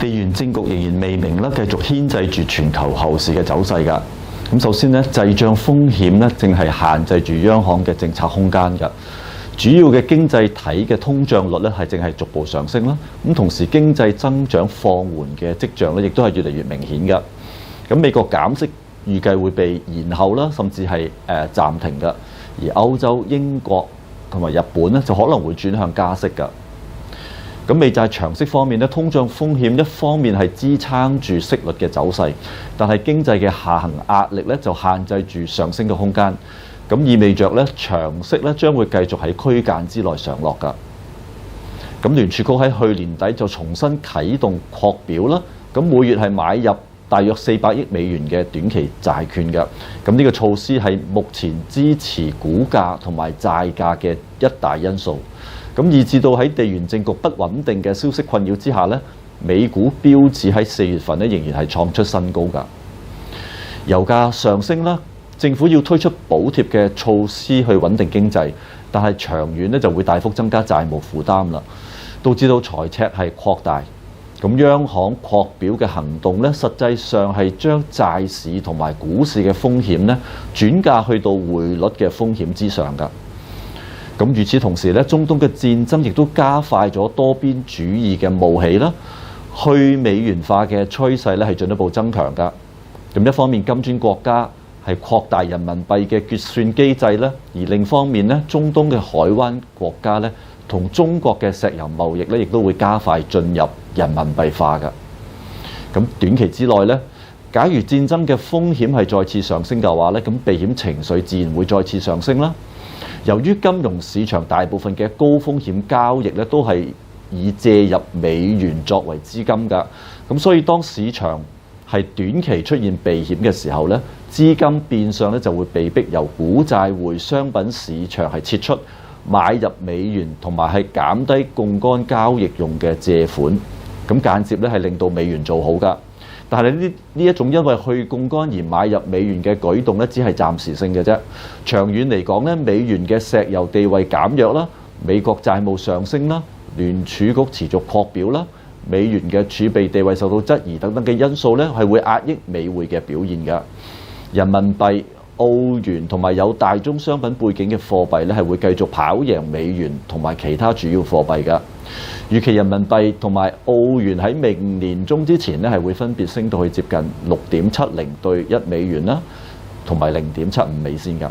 地緣政局仍然未明啦，繼續牽制住全球後市嘅走勢㗎。咁首先咧，滯脹風險咧，正係限制住央行嘅政策空間㗎。主要嘅經濟體嘅通脹率咧，係正係逐步上升啦。咁同時經濟增長放緩嘅跡象咧，亦都係越嚟越明顯㗎。咁美國減息預計會被延後啦，甚至係暫停㗎。而歐洲、英國同埋日本咧，就可能會轉向加息㗎。咁美債長息方面咧，通脹風險一方面係支撐住息率嘅走勢，但係經濟嘅下行壓力咧就限制住上升嘅空間。咁意味着咧長息咧將會繼續喺區間之內上落㗎。咁聯儲局喺去年底就重新啟動擴表啦，咁每月係買入大約400億美元嘅短期債券㗎。咁呢個措施係目前支持股價同埋債價嘅一大因素。咁以至到喺地緣政局不穩定嘅消息困擾之下咧，美股標指喺4月份咧仍然係創出新高㗎。油價上升啦，政府要推出補貼嘅措施去穩定經濟，但係長遠咧就會大幅增加債務負擔啦，導致到財赤係擴大。咁央行擴表嘅行動咧，實際上係將債市同埋股市嘅風險咧轉嫁去到匯率嘅風險之上㗎。咁與此同時咧，中東嘅戰爭亦都加快咗多邊主義嘅冒起啦，去美元化嘅趨勢咧係進一步增強㗎。咁一方面金磚國家係擴大人民幣嘅結算機制咧，而另一方面咧，中東嘅海灣國家咧同中國嘅石油貿易咧亦都會加快進入人民幣化㗎。咁短期之內咧，假如戰爭嘅風險係再次上升嘅話咧，咁避險情緒自然會再次上升啦。由於金融市場大部分嘅高風險交易咧都係以借入美元作為資金㗎，咁所以當市場係短期出現避險嘅時候咧，資金變相咧就會被逼由股債匯商品市場係撤出，買入美元同埋係減低槓桿交易用嘅借款，咁間接咧係令到美元做好㗎。但係呢一種因為去槓桿而買入美元嘅舉動咧，只係暫時性嘅啫。長遠嚟講咧，美元嘅石油地位減弱啦，美國債務上升啦，聯儲局持續擴表啦，美元嘅儲備地位受到質疑等等嘅因素咧，係會壓抑美匯嘅表現㗎。人民幣、澳元同埋有大宗商品背景嘅貨幣咧，係會繼續跑贏美元同埋其他主要貨幣㗎。預期人民幣同埋澳元喺明年中之前咧，係會分別升到去接近6.70對1美元啦，同埋0.75美仙㗎。